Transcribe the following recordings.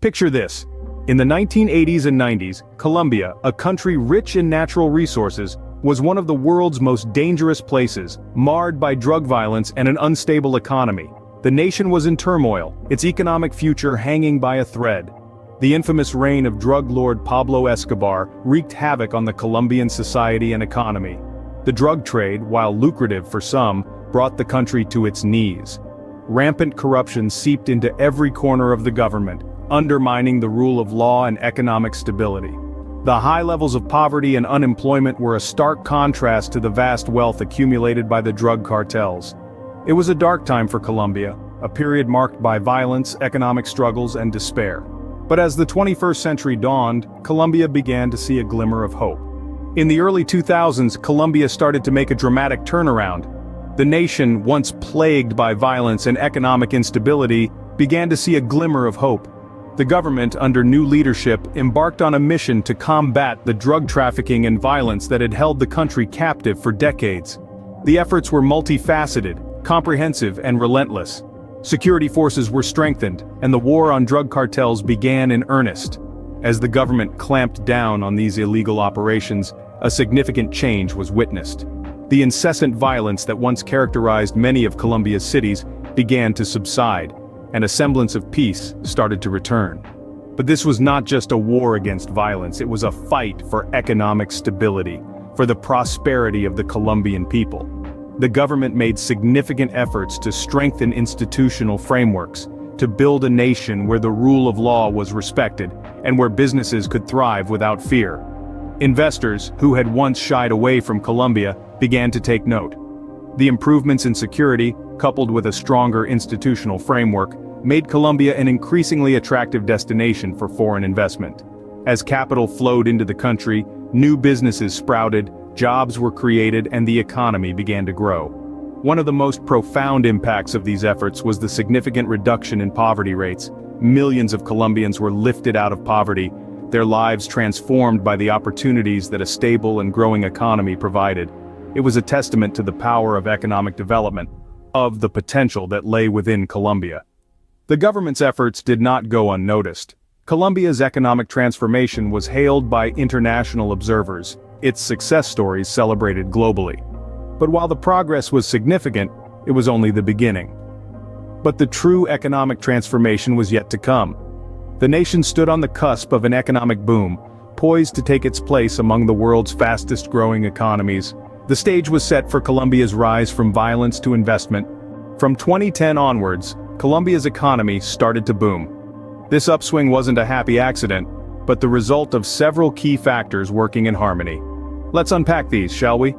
Picture this. In the 1980s and 90s, Colombia, a country rich in natural resources, was one of the world's most dangerous places, marred by drug violence and an unstable economy. The nation was in turmoil, its economic future hanging by a thread. The infamous reign of drug lord Pablo Escobar wreaked havoc on the Colombian society and economy. The drug trade, while lucrative for some, brought the country to its knees. Rampant corruption seeped into every corner of the government, undermining the rule of law and economic stability. The high levels of poverty and unemployment were a stark contrast to the vast wealth accumulated by the drug cartels. It was a dark time for Colombia, a period marked by violence, economic struggles, and despair. But as the 21st century dawned, Colombia began to see a glimmer of hope. In the early 2000s, Colombia started to make a dramatic turnaround. The nation, once plagued by violence and economic instability, began to see a glimmer of hope. The government, under new leadership, embarked on a mission to combat the drug trafficking and violence that had held the country captive for decades. The efforts were multifaceted, comprehensive, and relentless. Security forces were strengthened, and the war on drug cartels began in earnest. As the government clamped down on these illegal operations, a significant change was witnessed. The incessant violence that once characterized many of Colombia's cities began to subside, and a semblance of peace started to return. But this was not just a war against violence, it was a fight for economic stability, for the prosperity of the Colombian people. The government made significant efforts to strengthen institutional frameworks, to build a nation where the rule of law was respected, and where businesses could thrive without fear. Investors, who had once shied away from Colombia, began to take note. The improvements in security, coupled with a stronger institutional framework, made Colombia an increasingly attractive destination for foreign investment. As capital flowed into the country, new businesses sprouted, jobs were created, and the economy began to grow. One of the most profound impacts of these efforts was the significant reduction in poverty rates. Millions of Colombians were lifted out of poverty, their lives transformed by the opportunities that a stable and growing economy provided. It was a testament to the power of economic development, of the potential that lay within Colombia. The government's efforts did not go unnoticed. Colombia's economic transformation was hailed by international observers, its success stories celebrated globally. But while the progress was significant, it was only the beginning. But the true economic transformation was yet to come. The nation stood on the cusp of an economic boom, poised to take its place among the world's fastest-growing economies. The stage was set for Colombia's rise from violence to investment. From 2010 onwards, Colombia's economy started to boom. This upswing wasn't a happy accident, but the result of several key factors working in harmony. Let's unpack these, shall we?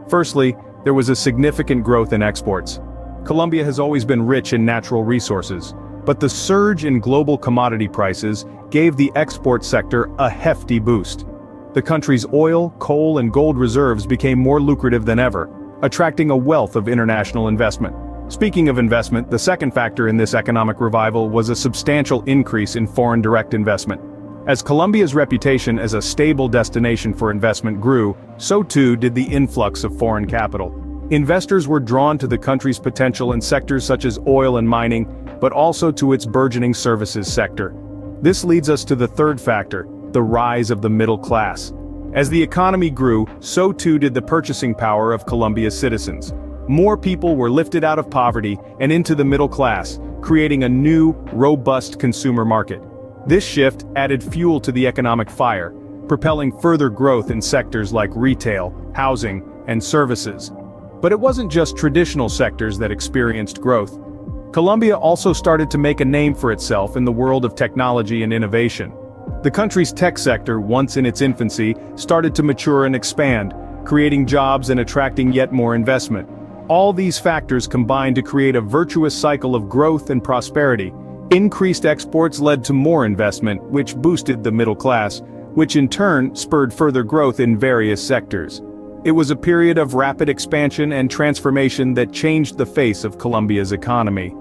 Firstly, there was a significant growth in exports. Colombia has always been rich in natural resources, but the surge in global commodity prices gave the export sector a hefty boost. The country's oil, coal, and gold reserves became more lucrative than ever, attracting a wealth of international investment. Speaking of investment, the second factor in this economic revival was a substantial increase in foreign direct investment. As Colombia's reputation as a stable destination for investment grew, so too did the influx of foreign capital. Investors were drawn to the country's potential in sectors such as oil and mining, but also to its burgeoning services sector. This leads us to the third factor, the rise of the middle class. As the economy grew, so too did the purchasing power of Colombia's citizens. More people were lifted out of poverty and into the middle class, creating a new, robust consumer market. This shift added fuel to the economic fire, propelling further growth in sectors like retail, housing, and services. But it wasn't just traditional sectors that experienced growth. Colombia also started to make a name for itself in the world of technology and innovation. The country's tech sector, once in its infancy, started to mature and expand, creating jobs and attracting yet more investment. All these factors combined to create a virtuous cycle of growth and prosperity. Increased exports led to more investment, which boosted the middle class, which in turn spurred further growth in various sectors. It was a period of rapid expansion and transformation that changed the face of Colombia's economy.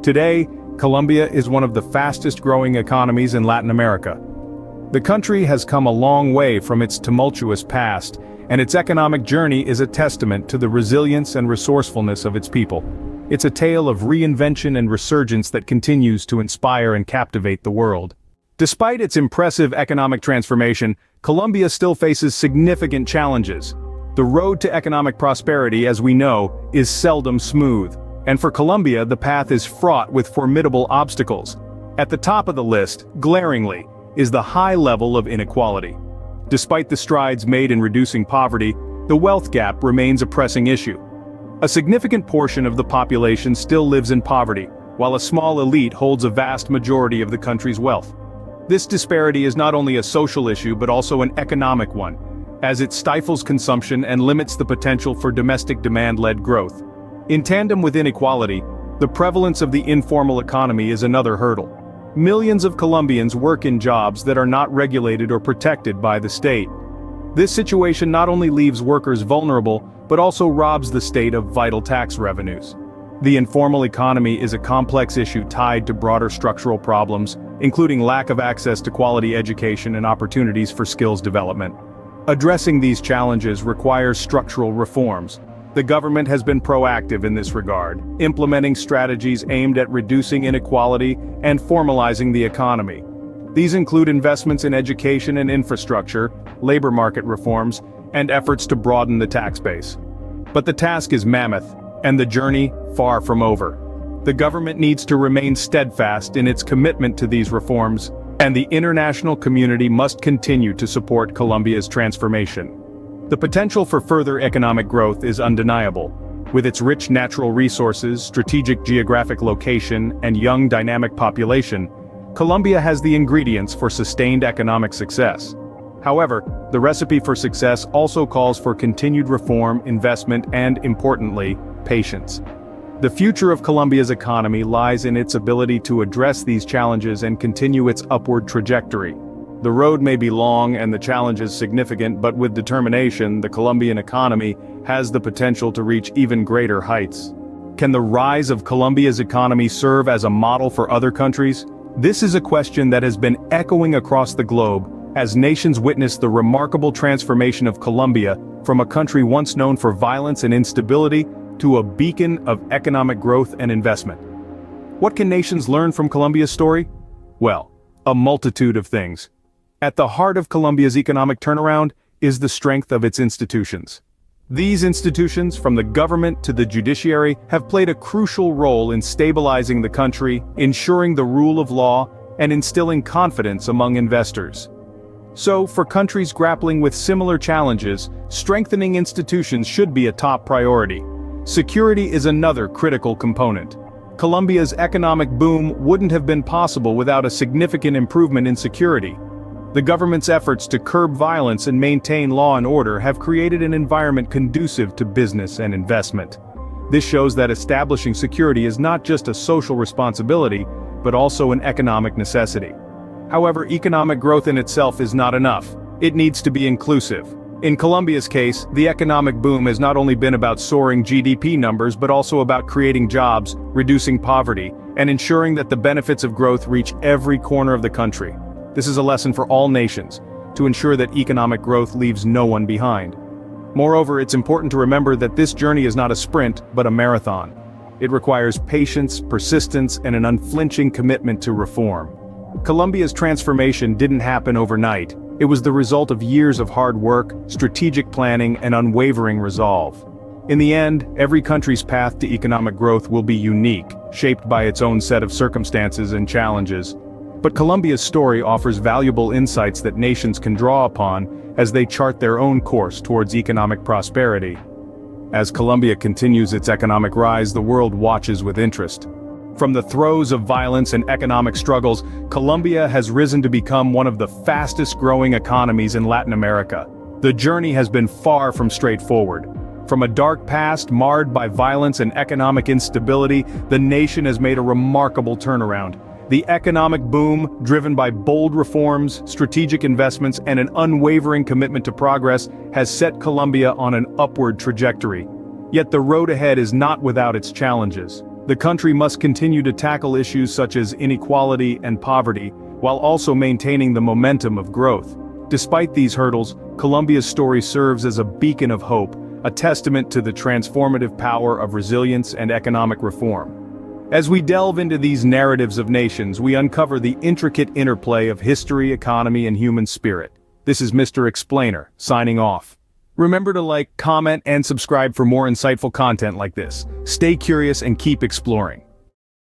Today, Colombia is one of the fastest-growing economies in Latin America. The country has come a long way from its tumultuous past, and its economic journey is a testament to the resilience and resourcefulness of its people. It's a tale of reinvention and resurgence that continues to inspire and captivate the world. Despite its impressive economic transformation, Colombia still faces significant challenges. The road to economic prosperity, as we know, is seldom smooth. And for Colombia, the path is fraught with formidable obstacles. At the top of the list, glaringly, is the high level of inequality. Despite the strides made in reducing poverty, the wealth gap remains a pressing issue. A significant portion of the population still lives in poverty, while a small elite holds a vast majority of the country's wealth. This disparity is not only a social issue but also an economic one, as it stifles consumption and limits the potential for domestic demand-led growth. In tandem with inequality, the prevalence of the informal economy is another hurdle. Millions of Colombians work in jobs that are not regulated or protected by the state. This situation not only leaves workers vulnerable, but also robs the state of vital tax revenues. The informal economy is a complex issue tied to broader structural problems, including lack of access to quality education and opportunities for skills development. Addressing these challenges requires structural reforms. The government has been proactive in this regard, implementing strategies aimed at reducing inequality and formalizing the economy. These include investments in education and infrastructure, labor market reforms, and efforts to broaden the tax base. But the task is mammoth, and the journey far from over. The government needs to remain steadfast in its commitment to these reforms, and the international community must continue to support Colombia's transformation. The potential for further economic growth is undeniable. With its rich natural resources, strategic geographic location, and young dynamic population, Colombia has the ingredients for sustained economic success. However, the recipe for success also calls for continued reform, investment, and, importantly, patience. The future of Colombia's economy lies in its ability to address these challenges and continue its upward trajectory. The road may be long and the challenges significant, but with determination, the Colombian economy has the potential to reach even greater heights. Can the rise of Colombia's economy serve as a model for other countries? This is a question that has been echoing across the globe as nations witness the remarkable transformation of Colombia from a country once known for violence and instability to a beacon of economic growth and investment. What can nations learn from Colombia's story? Well, a multitude of things. At the heart of Colombia's economic turnaround is the strength of its institutions. These institutions, from the government to the judiciary, have played a crucial role in stabilizing the country, ensuring the rule of law, and instilling confidence among investors. So, for countries grappling with similar challenges, strengthening institutions should be a top priority. Security is another critical component. Colombia's economic boom wouldn't have been possible without a significant improvement in security. The government's efforts to curb violence and maintain law and order have created an environment conducive to business and investment. This shows that establishing security is not just a social responsibility, but also an economic necessity. However, economic growth in itself is not enough. It needs to be inclusive. In Colombia's case, the economic boom has not only been about soaring GDP numbers but also about creating jobs, reducing poverty, and ensuring that the benefits of growth reach every corner of the country. This is a lesson for all nations, to ensure that economic growth leaves no one behind. Moreover, it's important to remember that this journey is not a sprint, but a marathon. It requires patience, persistence, and an unflinching commitment to reform. Colombia's transformation didn't happen overnight. It was the result of years of hard work, strategic planning, and unwavering resolve. In the end, every country's path to economic growth will be unique, shaped by its own set of circumstances and challenges. But Colombia's story offers valuable insights that nations can draw upon as they chart their own course towards economic prosperity. As Colombia continues its economic rise, the world watches with interest. From the throes of violence and economic struggles, Colombia has risen to become one of the fastest-growing economies in Latin America. The journey has been far from straightforward. From a dark past marred by violence and economic instability, the nation has made a remarkable turnaround. The economic boom, driven by bold reforms, strategic investments, and an unwavering commitment to progress, has set Colombia on an upward trajectory. Yet the road ahead is not without its challenges. The country must continue to tackle issues such as inequality and poverty, while also maintaining the momentum of growth. Despite these hurdles, Colombia's story serves as a beacon of hope, a testament to the transformative power of resilience and economic reform. As we delve into these narratives of nations, we uncover the intricate interplay of history, economy, and human spirit. This is Mr. Explainer, signing off. Remember to like, comment, and subscribe for more insightful content like this. Stay curious and keep exploring.